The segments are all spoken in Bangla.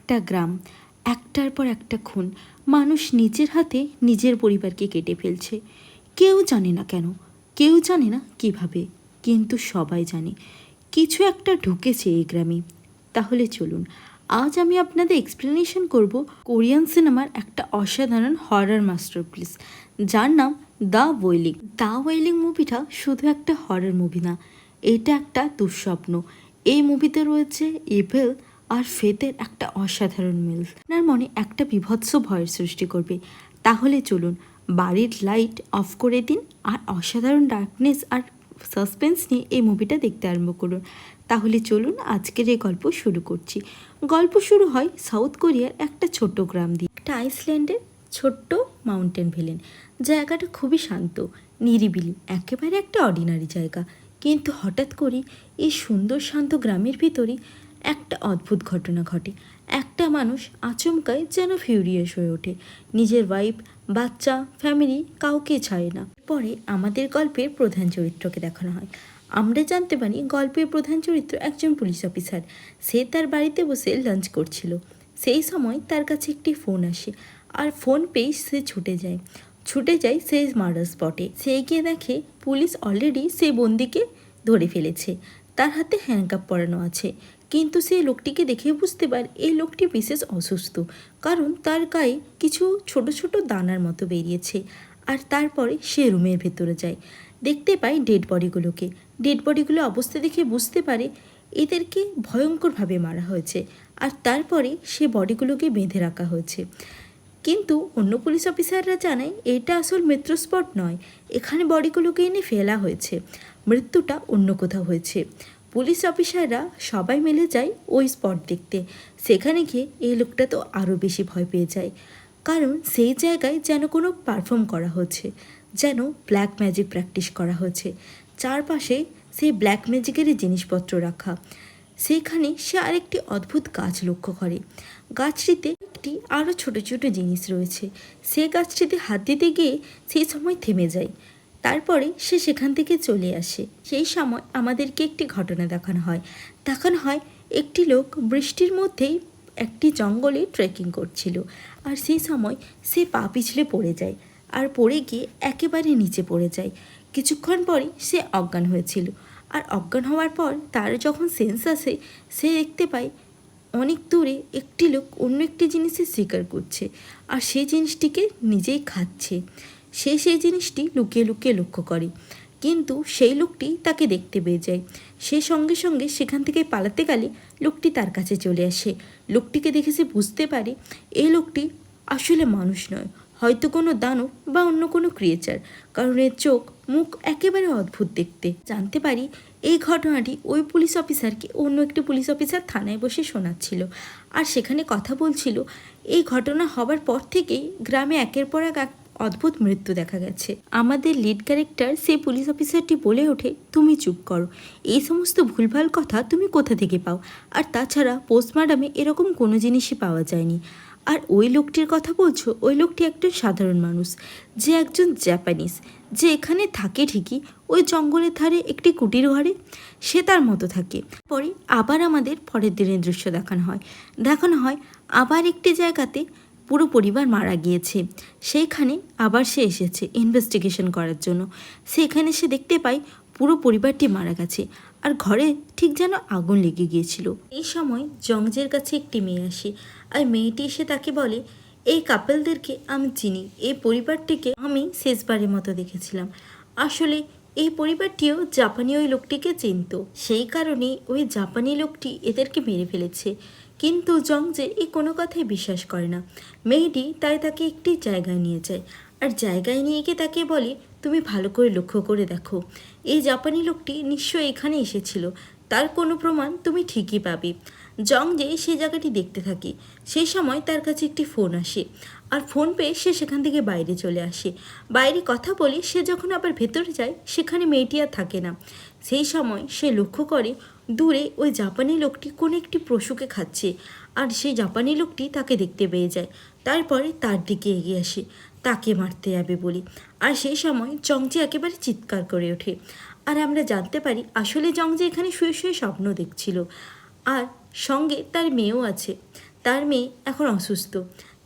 একটা গ্রাম, একটার পর একটা খুন, মানুষ নিজের হাতে নিজের পরিবারকে কেটে ফেলছে। কেউ জানে না কেন, কেউ জানে না কিভাবে, কিন্তু সবাই জানে কিছু একটা ঢুকেছে এই গ্রামে। তাহলে চলুন, আজ আমি আপনাদের এক্সপ্লেনেশন করব কোরিয়ান সিনেমার একটা অসাধারণ হরর মাস্টারপিস, যার নাম দ্য ওয়েলিং। দ্য ওয়েলিং মুভিটা শুধু একটা হরর মুভি না, এটা একটা দুঃস্বপ্ন। এই মুভিতে রয়েছে ইভিল আর ফেথের একটা অসাধারণ মিল, আপনার মনে একটা বিভৎস ভয়ের সৃষ্টি করবে। তাহলে চলুন, বাড়ির লাইট অফ করে দিন আর অসাধারণ ডার্কনেস আর সাসপেন্স নিয়ে এই মুভিটা দেখতে আরম্ভ করুন। তাহলে চলুন, আজকের এই গল্প শুরু করছি। গল্প শুরু হয় সাউথ কোরিয়ার একটা ছোট্ট গ্রাম দিয়ে, একটা আইসল্যান্ডের ছোট্ট মাউন্টেন ভিলেন। জায়গাটা খুবই শান্ত, নিরিবিলি, একেবারে একটা অর্ডিনারি জায়গা। কিন্তু হঠাৎ করে এই সুন্দর শান্ত গ্রামের ভিতরে একটা অদ্ভুত ঘটনা ঘটে। একটা মানুষ আচমকায় যেন ফিউরিয়াস হয়ে ওঠে, নিজের ওয়াইফ, বাচ্চা, ফ্যামিলি কাউকে ছাড়ে না। পরে আমাদের গল্পের প্রধান চরিত্রকে দেখানো হয়। আমরা জানতে পারি গল্পের প্রধান চরিত্র একজন পুলিশ অফিসার। সে তার বাড়িতে বসে লাঞ্চ করছিল। সেই সময় তার কাছে একটি ফোন আসে, আর ফোন পেয়ে সে ছুটে যায় সেই মার্ডার স্পটে। সে গিয়ে দেখে পুলিশ অলরেডি সেই বন্দিকে ধরে ফেলেছে, তার হাতে হ্যান্ডকাপ পরানো আছে। কিন্তু সেই লোকটিকে দেখে বুঝতে পারে এই লোকটি বিশেষ অসুস্থ, কারণ তার গায়ে কিছু ছোট ছোট দানার মতো বেরিয়েছে। আর তারপরে সে রুমের ভেতরে যায়, দেখতে পায় ডেড বডিগুলো অবস্থা দেখে বুঝতে পারে এদেরকে ভয়ঙ্করভাবে মারা হয়েছে। আর তারপরে সে বডিগুলোকে বেঁধে রাখা হয়েছে। কিন্তু অন্য পুলিশ অফিসাররা জানায় এটা আসল মৃত্যু স্পট নয়, এখানে বডিগুলোকে এনে ফেলা হয়েছে, মৃত্যুটা অন্য কোথাও হয়েছে। পুলিশ অফিসাররা সবাই মিলে যায় ওই স্পট দেখতে। সেখানে গিয়ে এই লোকটা তো আরও বেশি ভয় পেয়ে যায়, কারণ সেই জায়গায় যেন কোনো পারফর্ম করা হচ্ছে, যেন ব্ল্যাক ম্যাজিক প্র্যাকটিস করা হচ্ছে। চারপাশে সেই ব্ল্যাক ম্যাজিকেরই জিনিসপত্র রাখা। সেইখানে সে আরেকটি অদ্ভুত গাছ লক্ষ্য করে। গাছটিতে একটি আরও ছোট ছোট জিনিস রয়েছে। সে গাছটিতে হাত দিতে গিয়ে সেই সময় থেমে যায়। তারপরে সে সেখান থেকে চলে আসে। সেই সময় আমাদেরকে একটি ঘটনা দেখানো হয় একটি লোক বৃষ্টির মধ্যেই একটি জঙ্গলে ট্রেকিং করছিল, আর সেই সময় সে পা পিছলে পড়ে যায়, আর পড়ে গিয়ে একেবারে নিচে পড়ে যায়। কিছুক্ষণ পরই সে অজ্ঞান হয়েছিল, আর অজ্ঞান হওয়ার পর তার যখন সেন্স আসে, সে দেখতে পায় অনেক দূরে একটি লোক অন্য একটি জিনিসের শিকার করছে, আর সেই জিনিসটিকে নিজেই খাচ্ছে। সে সেই জিনিসটি লুকিয়ে লুকিয়ে লক্ষ্য করে, কিন্তু সেই লোকটি তাকে দেখতে পেয়ে যায়। সে সঙ্গে সঙ্গে সেখান থেকে পালাতে গেলে লোকটি তার কাছে চলে আসে। লোকটিকে দেখে সে বুঝতে পারে এই লোকটি আসলে মানুষ নয়, হয়তো কোনো দানব বা অন্য কোনো ক্রিয়েচার, কারণ এর চোখ মুখ একেবারে অদ্ভুত দেখতে। জানতে পারি এই ঘটনাটি ওই পুলিশ অফিসারকে অন্য একটি পুলিশ অফিসার থানায় বসে শোনাচ্ছিল, আর সেখানে কথা বলছিল এই ঘটনা হবার পর থেকেই গ্রামে একের পর এক অদ্ভুত মৃত্যু দেখা গেছে। আমাদের লিড ক্যারেক্টার সেই পুলিশ অফিসারটি বলে ওঠে, তুমি চুপ করো, এই সমস্ত ভুলভাল কথা তুমি কোথা থেকে পাও? আর তাছাড়া পোস্টমর্টমে এরকম কোনো জিনিসই পাওয়া যায়নি। আর ওই লোকটির কথা বলছো, ওই লোকটি একজন সাধারণ মানুষ, যে একজন জাপানিজ, যে এখানে থাকে ঠিকই, ওই জঙ্গলের ধারে একটি কুটির ঘরে সে তার মতো থাকে। পরে আবার আমাদের পরের দিনের দৃশ্য দেখানো হয় আবার একটি জায়গাতে পুরো পরিবার মারা গিয়েছে। সেইখানে আবার সে এসেছে ইনভেস্টিগেশন করার জন্য। সেখানে সে দেখতে পায় পুরো পরিবারটি মারা গেছে, আর ঘরে ঠিক যেন আগুন লেগে গিয়েছিল। এই সময় জংজের কাছে একটি মেয়ে আসে, আর মেয়েটি এসে তাকে বলে, এই কাপলদেরকে আমি চিনি, এই পরিবারটিকে আমি শেষবারের মতো দেখেছিলাম। আসলে এই পরিবারটিও জাপানি ওই লোকটিকে চিনত, সেই কারণে ওই জাপানি লোকটি এদেরকে মেরে ফেলেছে। কিন্তু জংজে এই কোনো কথাই বিশ্বাস করে না। মেয়েটি তাই তাকে একটি জায়গায় নিয়ে যায়, আর জায়গায় নিয়ে গিয়ে তাকে বলে, তুমি ভালো করে লক্ষ্য করে দেখো, এই জাপানি লোকটি নিশ্চয়ই এখানে এসেছিল, তার কোনো প্রমাণ তুমি ঠিকই পাবে। জংজে সেই জায়গাটি দেখতে থাকে। সেই সময় তার কাছে একটি ফোন আসে, আর ফোন পেয়ে সে সেখান থেকে বাইরে চলে আসে। বাইরে কথা বলে সে যখন আবার ভেতরে যায়, সেখানে মেয়েটি আর থাকে না। সেই সময় সে লক্ষ্য করে দূরে ওই জাপানি লোকটি কোনো একটি পশুকে খাচ্ছে, আর সেই জাপানি লোকটি তাকে দেখতে পেয়ে যায়। তারপরে তার দিকে এগিয়ে আসে তাকে মারতে যাবে বলে, আর সেই সময় জংজে একেবারে চিৎকার করে ওঠে। আর আমরা জানতে পারি আসলে জংজে এখানে শুয়ে শুয়ে স্বপ্ন দেখছিল, আর সঙ্গে তার মেয়েও আছে। তার মেয়ে এখন অসুস্থ,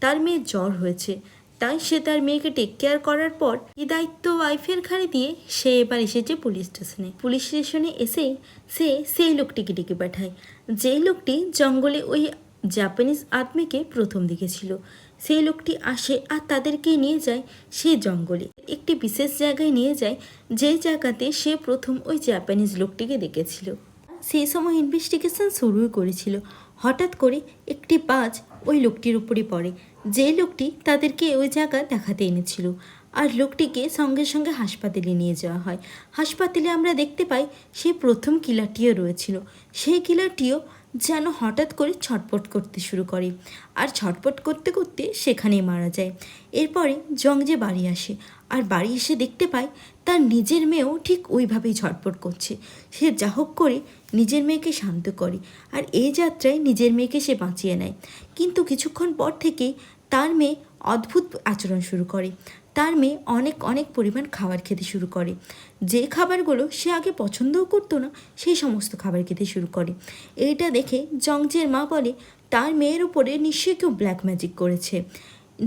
তার মেয়ের জ্বর হয়েছে, তাই সে তার মেয়েকে টেক কেয়ার করার পর এই দায়িত্ব ওয়াইফের ঘাড়ে দিয়ে সে এবার এসেছে পুলিশ স্টেশনে। পুলিশ স্টেশনে এসেই সে সেই লোকটিকে ডেকে পাঠায়, যেই লোকটি জঙ্গলে ওই জাপানিজ আদমিকে প্রথম দেখেছিল। সেই লোকটি আসে আর তাদেরকে নিয়ে যায় সেই জঙ্গলে একটি বিশেষ জায়গায় নিয়ে যায়, যে জায়গাতে সে প্রথম ওই জাপানিজ লোকটিকে দেখেছিল। সেই সময় ইনভেস্টিগেশন শুরুই করেছিল, হঠাৎ করে একটি বাজ ওই লোকটির উপরে পড়ে, যে লোকটি তাদেরকে ওই জায়গা দেখাতে এনেছিল। আর লোকটিকে সঙ্গে সঙ্গে হাসপাতালে নিয়ে যাওয়া হয়। হাসপাতালে আমরা দেখতে পাই সে প্রথম কিলারটিও রয়েছিল। সেই কিলারটিও যেন হঠাৎ করে ছটপট করতে শুরু করে, আর ছটপট করতে করতে সেখানেই মারা যায়। এরপরে জংজে বাড়ি আসে, আর বাড়ি এসে দেখতে পায় তার নিজের মেয়েও ঠিক ওইভাবেই ছটপট করছে। সে যা হোক করে নিজের মেয়েকে শান্ত করে, আর এই যাত্রায় নিজের মেয়েকে সে বাঁচিয়ে নেয়। কিন্তু কিছুক্ষণ পর থেকেই তার মেয়ে অদ্ভুত আচরণ শুরু করে। তার মেয়ে অনেক অনেক পরিমাণ খাবার খেতে শুরু করে, যে খাবারগুলো সে আগে পছন্দও করতো না সেই সমস্ত খাবার খেতে শুরু করে। এইটা দেখে জংজের মা বলে তার মেয়ের উপরে নিশ্চয়ই কেউ ব্ল্যাক ম্যাজিক করেছে,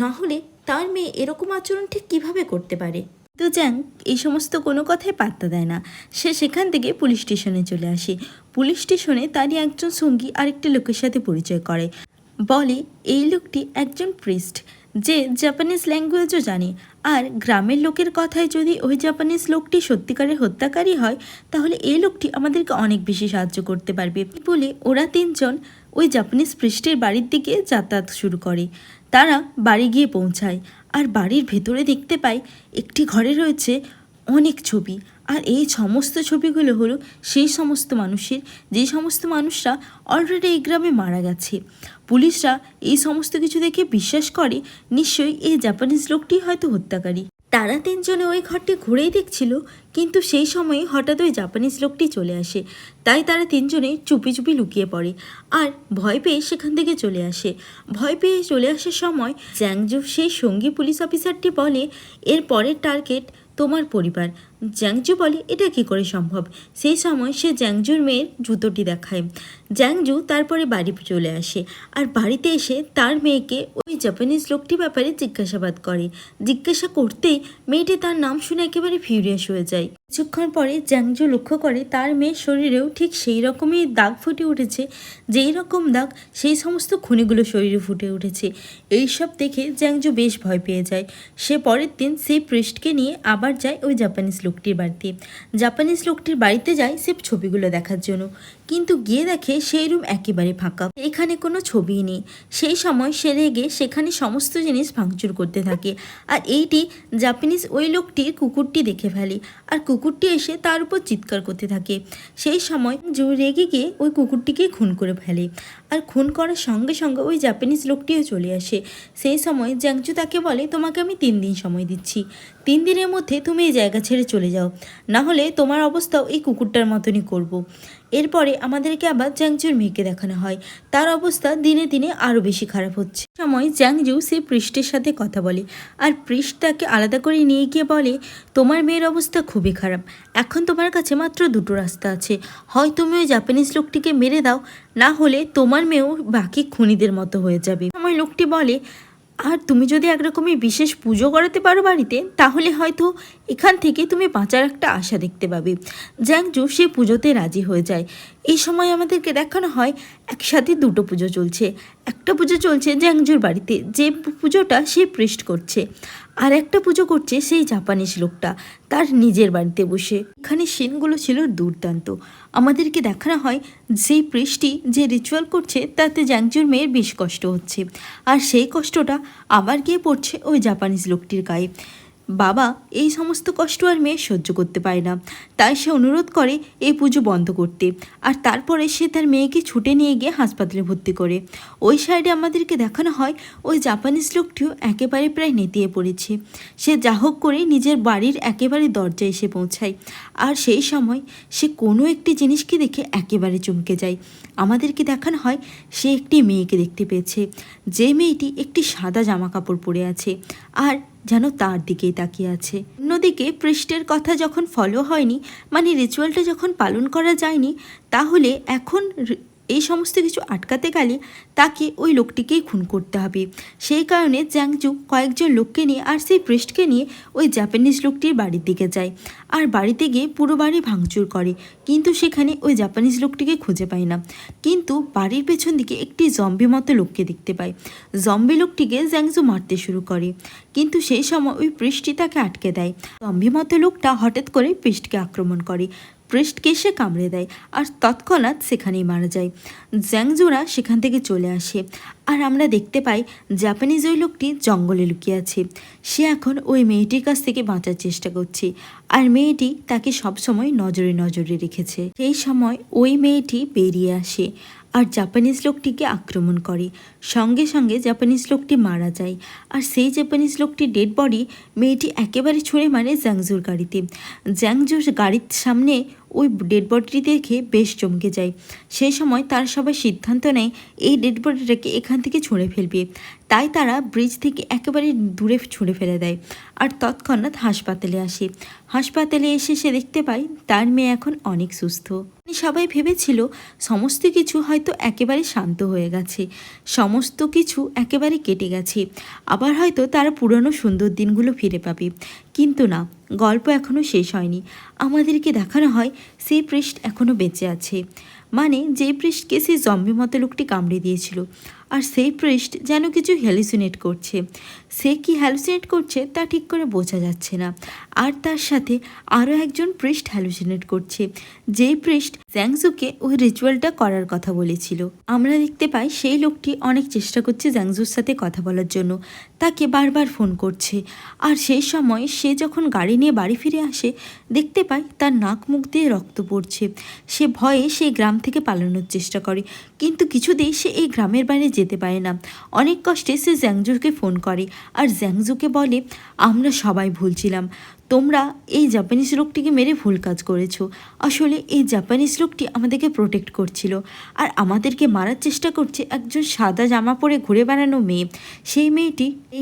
না হলে তার মেয়ে এরকম আচরণ ঠিক কীভাবে করতে পারে। তো জ্যাং এই সমস্ত কোনো কথাই পাত্তা দেয় না, সে সেখান থেকে পুলিশ স্টেশনে চলে আসে। পুলিশ স্টেশনে তারই একজন সঙ্গী আরেকটি লোকের সাথে পরিচয় করে, বলে এই লোকটি একজন প্রিস্ট, যে জাপানিজ ল্যাঙ্গুয়েজও জানে, আর গ্রামের লোকের কথায় যদি ওই জাপানিজ লোকটি সত্যিকারের হত্যাকারী হয় তাহলে এই লোকটি আমাদেরকে অনেক বেশি সাহায্য করতে পারবে বলে ওরা তিনজন ওই জাপানিজ প্রিস্টের বাড়ির দিকে যাতায়াত শুরু করে। তারা বাড়ি গিয়ে পৌঁছায়, আর বাড়ির ভেতরে দেখতে পায় একটি ঘরে রয়েছে অনেক ছবি, আর এই সমস্ত ছবিগুলো হলো সেই সমস্ত মানুষের যে সমস্ত মানুষরা অলরেডি এই গ্রামে মারা গেছে। পুলিশরা এই সমস্ত কিছু দেখে বিশ্বাস করে নিশ্চয়ই এই জাপানিজ লোকটি হয়তো হত্যাকারী। তারা তিনজনে ওই ঘরটি ঘুরেই দেখছিল, কিন্তু সেই সময়ে হঠাৎ ওই জাপানিজ লোকটি চলে আসে, তাই তারা তিনজনে চুপি চুপি লুকিয়ে পড়ে আর ভয় পেয়ে সেখান থেকে চলে আসে। ভয় পেয়ে চলে আসার সময় জ্যাংজু সেই সঙ্গী পুলিশ অফিসারটি বলে এর পরের টার্গেট তোমার পরিবার। জ্যাংজু বলে এটা কী করে সম্ভব। সেই সময় সে জ্যাংজুর মেয়ের জুতোটি দেখায়। জ্যাংজু তারপরে বাড়ি চলে আসে, আর বাড়িতে এসে তার মেয়েকে ওই জাপানিজ লোকটি ব্যাপারে জিজ্ঞাসাবাদ করে। জিজ্ঞাসা করতেই মেয়েটি তার নাম শুনে একেবারে ফিউরিয়াস হয়ে যায়। কিছুক্ষণ পরে জ্যাংজু লক্ষ্য করে তার মেয়ের শরীরেও ঠিক সেই রকমই দাগ ফুটে উঠেছে, যেই রকম দাগ সেই সমস্ত খুনিগুলো শরীরে ফুটে উঠেছে। এইসব দেখে জ্যাংজু বেশ ভয় পেয়ে যায়। সে পরের দিন সেই প্রিস্টকে নিয়ে আবার যায় ওই জাপানিজ লোকটির বাড়িতে। জাপানিজ লোকটির বাড়িতে যায় সে ছবিগুলো দেখার জন্য, কিন্তু গিয়ে দেখে সেই রুম একেবারে ফাঁকা, এখানে কোনো ছবিই নেই। সেই সময় সে রেগে সেখানে সমস্ত জিনিস ভাঙচুর করতে থাকে, আর এইটি জাপানিজ ওই লোকটির কুকুরটি দেখে ফেলে, আর কুকুরটি এসে তার উপর চিৎকার করতে থাকে। সেই সময় জো রেগে গিয়ে ওই কুকুরটিকে খুন করে ফেলে, আর খুন করার সঙ্গে সঙ্গে ওই জাপানিজ লোকটিও চলে আসে। সেই সময় জ্যাংজু তাকে বলে তোমাকে আমি 3 দিন সময় দিচ্ছি, 3 দিনের মধ্যে তুমি এই জায়গা ছেড়ে চলে যাও, না হলে তোমার অবস্থাও এই কুকুরটার মতনই করব। এরপরে আমাদেরকে আবার জ্যাংজুর মেয়েকে দেখানো হয়, তার অবস্থা দিনে দিনে আরও বেশি খারাপ হচ্ছে। সময় জ্যাংজু সেই পৃষ্ঠের সাথে কথা বলে, আর পৃষ্ঠ তাকে আলাদা করে নিয়ে গিয়ে বলে তোমার মেয়ের অবস্থা খুবই খারাপ, এখন তোমার কাছে মাত্র 2টো রাস্তা আছে, হয় তুমি ওই জাপানিজ লোকটিকে মেরে দাও, না হলে তোমার মেয়েও বাকি খুনিদের মতো হয়ে যাবে। সময় লোকটি বলে আর তুমি যদি একরকমই বিশেষ পুজো করাতে পারো বাড়িতে, তাহলে হয়তো এখান থেকে তুমি বাঁচার একটা আশা দেখতে পাবে। জ্যাংজু সেই পুজোতে রাজি হয়ে যায়। এই সময় আমাদেরকে দেখানো হয় একসাথে 2টো পুজো চলছে। একটা পুজো চলছে জ্যাংজুর বাড়িতে, যে পুজোটা সে প্রিস্ট করছে, আর একটা পুজো করছে সেই জাপানিজ লোকটা তার নিজের বাড়িতে বসে। এখানে সিনগুলো ছিল দুর্দান্ত। আমাদেরকে দেখানো হয় সেই প্রিস্টটি যে রিচুয়াল করছে তাতে জ্যাংজুর মেয়ের বেশ কষ্ট হচ্ছে, আর সেই কষ্টটা আবার গিয়ে পড়ছে ওই জাপানিজ লোকটির গায়ে। বাবা এই সমস্ত কষ্ট আর মেয়ে সহ্য করতে পারে না, তাই সে অনুরোধ করে এই পুজো বন্ধ করতে, আর তারপরে সে তার মেয়েকে ছুটে নিয়ে গিয়ে হাসপাতালে ভর্তি করে। ওই সাইডে আমাদেরকে দেখানো হয় ওই জাপানিজ লোকটিও একেবারে প্রায় নেতিয়ে পড়েছে। সে যা হোক করে নিজের বাড়ির একেবারে দরজায় এসে পৌঁছায়, আর সেই সময় সে কোনো একটি জিনিসকে দেখে একেবারে চমকে যায়। আমাদেরকে দেখানো হয় সে একটি মেয়েকে দেখতে পেয়েছে, যে মেয়েটি একটি সাদা জামা কাপড় পরে আছে, আর যেন তার দিকেই তাকিয়ে আছে। অন্যদিকে পৃষ্ঠের কথা যখন ফলো হয়নি, মানে রিচুয়ালটা যখন পালন করা যায়নি, তাহলে এখন এই সমস্ত কিছু আটকাতে গেলে তাকে ওই লোকটিকেই খুন করতে হবে। সেই কারণে জ্যাংজু কয়েকজন লোককে নিয়ে আর সেই প্রেস্টকে নিয়ে ওই জাপানিজ লোকটির বাড়ির দিকে যায়। আর বাড়িতে গিয়ে পুরো বাড়ি ভাঙচুর করে, কিন্তু সেখানে ওই জাপানিজ লোকটিকে খুঁজে পায় না। কিন্তু বাড়ির পেছন দিকে একটি জম্বি মতো লোককে দেখতে পায়। জম্বি লোকটিকে জ্যাংজু মারতে শুরু করে, কিন্তু সেই সময় ওই প্রেস্টটি তাকে আটকে দেয়। জম্বি মতো লোকটা হঠাৎ করে প্রেস্টকে আক্রমণ করে, প্রেস্টকে সে কামড়ে দেয় আর তৎক্ষণাৎ সেখানেই মারা যায়। জ্যাংজুরা সেখান থেকে চলে আসে আর আমরা দেখতে পাই জাপানিজ ওই লোকটি জঙ্গলে লুকিয়ে আছে। সে এখন ওই মেয়েটির কাছ থেকে বাঁচার চেষ্টা করছে, আর মেয়েটি তাকে সবসময় নজরে নজরে রেখেছে। সেই সময় ওই মেয়েটি বেরিয়ে আসে আর জাপানিজ লোকটিকে আক্রমণ করে। সঙ্গে সঙ্গে জাপানিজ লোকটি মারা যায়, আর সেই জাপানিজ লোকটির ডেড বডি মেয়েটি একেবারে ছুঁড়ে মারে জ্যাংজুর গাড়িতে। জ্যাংজুর গাড়ির সামনে ওই ডেড বডিটি দেখে বেশ চমকে যায়। সেই সময় তারা সবাই সিদ্ধান্ত নেয় এই ডেড বডিটাকে এখান থেকে ছুঁড়ে ফেলবে। তাই তারা ব্রিজ থেকে একেবারে দূরে ছুঁড়ে ফেলে দেয় আর তৎক্ষণাৎ হাসপাতালে আসে। হাসপাতালে এসে সে দেখতে পায় তার মেয়ে এখন অনেক সুস্থ। সবাই ভেবেছিল সমস্ত কিছু হয়তো একেবারে শান্ত হয়ে গেছে, সমস্ত কিছু একেবারে কেটে গেছে, আবার হয়তো তারা পুরনো সুন্দর দিনগুলো ফিরে পাবে। কিন্তু না, গল্প এখনও শেষ হয়নি। আমাদেরকে দেখানো হয় সেই প্রেস্ট এখনও বেঁচে আছে, মানে যে প্রেস্টকে সেই জম্বি মতো লোকটি কামড়ে দিয়েছিল। আর সেই প্রেস্ট যেন কিছু হ্যালুসিনেট করছে। সে কি হ্যালুসিনেট করছে তা ঠিক করে বোঝা যাচ্ছে না। আর তার সাথে আরও একজন প্রেস্ট হ্যালুসিনেট করছে, যেই প্রেস্ট জ্যাংজুকে ওই রিচুয়ালটা করার কথা বলেছিল। আমরা দেখতে পাই সেই লোকটি অনেক চেষ্টা করছে জ্যাংজুর সাথে কথা বলার জন্য, তাকে বারবার ফোন করছে। আর সেই সময় সে যখন গাড়ি নিয়ে বাড়ি ফিরে আসে দেখতে পায় তার নাক মুখ দিয়ে রক্ত পড়ছে। সে ভয়ে সেই গ্রাম থেকে পালানোর চেষ্টা করে, কিন্তু কিছুতেই সে এই গ্রামের বাইরে যেতে পারে না। অনেক কষ্টে সে জ্যাংজুকে ফোন করে আর জ্যাংজুকে বলে, আমরা সবাই ভুল ছিলাম, তোমরা এই জাপানিজ লোকটিকে মেরে ভুল কাজ করেছো। আসলে এই জাপানিজ লোকটি আমাদেরকে প্রোটেক্ট করছিল, আর আমাদেরকে মারার চেষ্টা করছে একজন সাদা জামা পরে ঘুরে বেড়ানো মেয়ে। সেই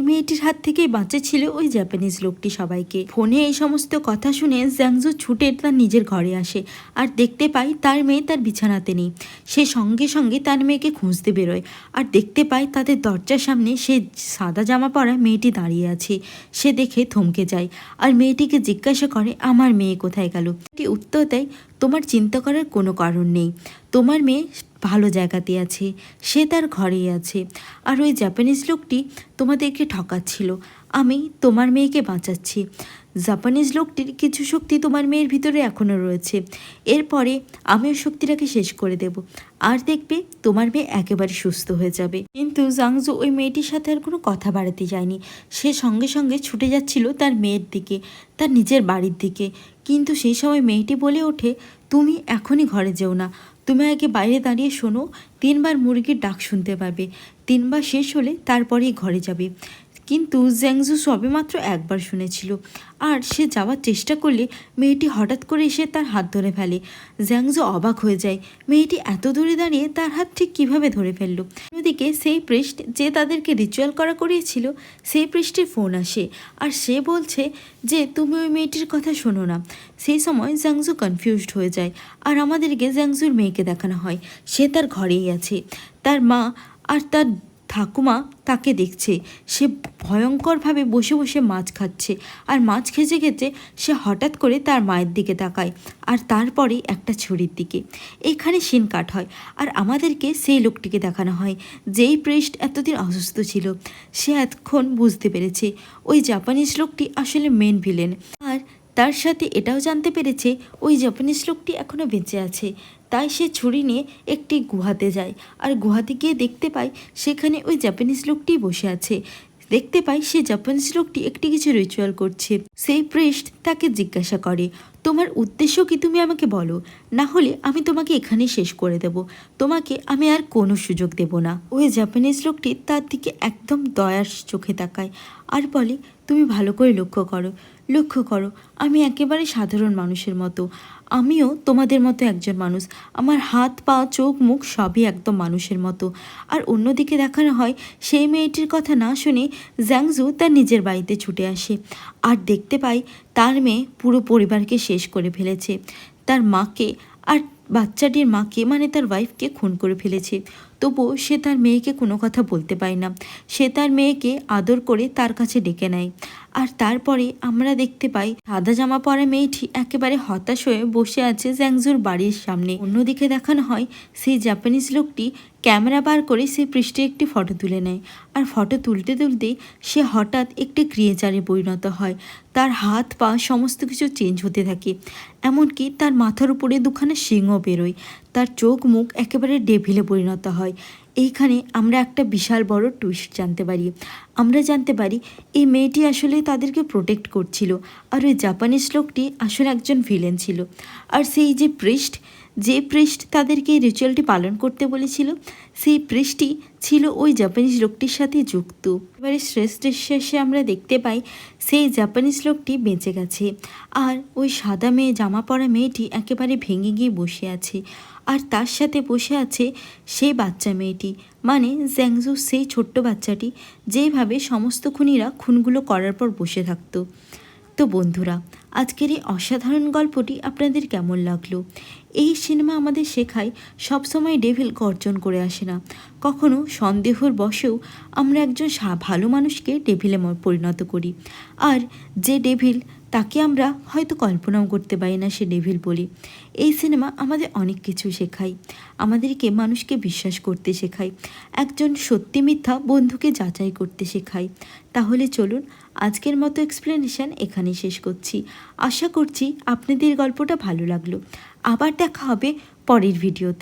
মেয়েটির হাত থেকেই বাঁচেছিল ওই জাপানিজ লোকটি সবাইকে। ফোনে এই সমস্ত কথা শুনে জ্যাংজু ছুটে তার নিজের ঘরে আসে আর দেখতে পায় তার মেয়ে তার বিছানাতে নেই। সে সঙ্গে সঙ্গে তার মেয়েকে খুঁজতে বেরোয় আর দেখতে পায় তাদের দরজার সামনে সে সাদা জামা পরা মেয়েটি দাঁড়িয়ে আছে। সে দেখে থমকে যায় আর মেয়েটিকে জিজ্ঞাসা করে, আমার মেয়ে কোথায় গেল? কি উত্তর দেয়, তোমার চিন্তা করার কোনো কারণ নেই, তোমার মেয়ে ভালো জায়গাতে আছে, সে তার ঘরেই আছে। আর ওই জাপানিজ লোকটি তোমাদেরকে ঠকাচ্ছিল, আমি তোমার মেয়েকে বাঁচাচ্ছি। জাপানিজ লোকটির কিছু শক্তি তোমার মেয়ের ভিতরে এখনও রয়েছে, এরপরে আমি ওই শক্তিটাকে শেষ করে দেব, আর দেখবে তোমার মেয়ে একেবারে সুস্থ হয়ে যাবে। কিন্তু জ্যাংজু ওই মেয়েটির সাথে আর কোনো কথা বাড়াতে যায়নি। সে সঙ্গে সঙ্গে ছুটে যাচ্ছিল তার মেয়ের দিকে, তার নিজের বাড়ির দিকে। কিন্তু সেই সময় মেয়েটি বলে ওঠে, তুমি এখনই ঘরে যেও না, তুমি আগে বাইরে দাঁড়িয়ে শোনো, 3বার মুরগির ডাক শুনতে পাবে, 3বার শেষ হলে তারপরেই ঘরে যাবে। কিন্তু জ্যাংজু সবেমাত্র একবার শুনেছিল, আর সে যাওয়ার চেষ্টা করলে মেয়েটি হঠাৎ করে এসে তার হাত ধরে ফেলে। জ্যাংজু অবাক হয়ে যায়, মেয়েটি এত দূরে দাঁড়িয়ে তার হাত ঠিক কীভাবে ধরে ফেললো। অন্যদিকে সেই প্রেস্ট যে তাদেরকে রিচুয়াল করিয়েছিল, সেই প্রেস্টের ফোন আসে আর সে বলছে যে তুমি ওই মেয়েটির কথা শোনো না। সেই সময় জ্যাংজু কনফিউজড হয়ে যায় আর আমাদেরকে জ্যাংজুর মেয়েকে দেখানো হয়। সে তার ঘরেই আছে, তার মা আর তার ঠাকুমা তাকে দেখছে। সে ভয়ঙ্করভাবে বসে বসে মাছ খাচ্ছে, আর মাছ খেতে খেতে সে হঠাৎ করে তার মায়ের দিকে তাকায় আর তারপরে একটা ছুরির দিকে। এখানে সিন কাট হয় আর আমাদেরকে সেই লোকটিকে দেখানো হয় যেই প্রেস্ট এতদিন অসুস্থ ছিল। সে এখন বুঝতে পেরেছে ওই জাপানিজ লোকটি আসলে মেন ভিলেন, আর তার সাথে এটাও জানতে পেরেছে ওই জাপানিজ লোকটি এখনও বেঁচে আছে। তাই সে ছুরি নিয়ে একটি গুহাতে যায় আর গুহাতে গিয়ে দেখতে পায় সেখানে ওই জাপানিজ লোকটি বসে আছে। দেখতে পাই সে জাপানিজ লোকটি একটি কিছু রিচুয়াল করছে। সেই প্রেস্ট তাকে জিজ্ঞাসা করে, তোমার উদ্দেশ্য কি তুমি আমাকে বলো, না হলে আমি তোমাকে এখানেই শেষ করে দেব, তোমাকে আমি আর কোনো সুযোগ দেব না। ওই জাপানিজ লোকটি তার দিকে একদম দয়ার চোখে তাকায় আর বলে, তুমি ভালো করে লক্ষ্য করো, আমি একেবারে সাধারণ মানুষের মতো, আমিও তোমাদের মতো একজন মানুষ, আমার হাত পা চোখ মুখ সবই একদম মানুষের মতো। আর অন্যদিকে দেখানো হয় সেই মেয়েটির কথা না শুনে জ্যাংজু তার নিজের বাড়িতে ছুটে আসে আর দেখতে পায় তার মেয়ে পুরো পরিবারকে শেষ করে ফেলেছে, তার মাকে আর বাচ্চাটির মাকে মানে তার ওয়াইফকে খুন করে ফেলেছে। তবুও সে তার মেয়েকে কোনো কথা বলতে পারে না। সে তার মেয়েকে আদর করে তার কাছে ডেকে নেয়। আর তারপরে আমরা দেখতে পাই সাদা জামা পরা মেয়েটি একেবারে হতাশ হয়ে বসে আছে জ্যাংজুর বাড়ির সামনে। অন্যদিকে দেখানো হয় সেই জাপানিজ লোকটি ক্যামেরা বার করে সে পৃষ্ঠে একটি ফটো তুলে নেয়। আর ফটো তুলতে তুলতেই সে হঠাৎ একটি ক্রিয়েচারে পরিণত হয়। তার হাত পা সমস্ত কিছু চেঞ্জ হতে থাকে, এমনকি তার মাথার উপরে দুখানা সিংহ বেরোয়। তার চোখ মুখ একেবারে ডেভিলে পরিণত হয়। এইখানে আমরা একটা বিশাল বড় টুইস্ট জানতে পারি। আমরা জানতে পারি এই মেয়েটি আসলে তাদেরকে প্রোটেক্ট করছিল, আর ওই জাপানিজ লোকটি আসলে একজন ভিলেন ছিল। আর সেই যে প্রিস্ট তাদেরকে এই রিচুয়ালটি পালন করতে বলেছিল, সেই প্রিস্টটি ছিল ওই জাপানিজ লোকটির সাথে যুক্ত। এবারে শ্রেষ্ঠ শেষে আমরা দেখতে পাই সেই জাপানিজ লোকটি বেঁচে গেছে, আর ওই সাদা জামা পরা মেয়েটি একেবারে ভেঙে গিয়ে বসে আছে। আর তার সাথে বসে আছে সেই বাচ্চা মেয়েটি, মানে জ্যাংজু, সেই ছোট্ট বাচ্চাটি যেভাবে সমস্ত খুনিরা খুনগুলো করার পর বসে থাকতো। তো বন্ধুরা, আজকের এই অসাধারণ গল্পটি আপনাদের কেমন লাগলো? এই সিনেমা আমাদের শেখায় সবসময় ডেভিল গর্জন করে আসে না। কখনো সন্দেহর বশেও আমরা একজন ভালো মানুষকে ডেভিলে পরিণত করি। আর যে ডেভিল, তাকে আমরা হয়তো কল্পনাও করতে পারি না সে ডেভিল বলি। এই সিনেমা আমাদের অনেক কিছু শেখায়। আমাদেরকে মানুষকে বিশ্বাস করতে শেখায়, একজন সত্যি মিথ্যা বন্ধুকে যাচাই করতে শেখায়। তাহলে চলুন আজকের মতো এক্সপ্লেনেশন এখানেই শেষ করছি। আশা করছি আপনাদের গল্পটা ভালো লাগলো। আবার দেখা হবে পরের ভিডিওতে।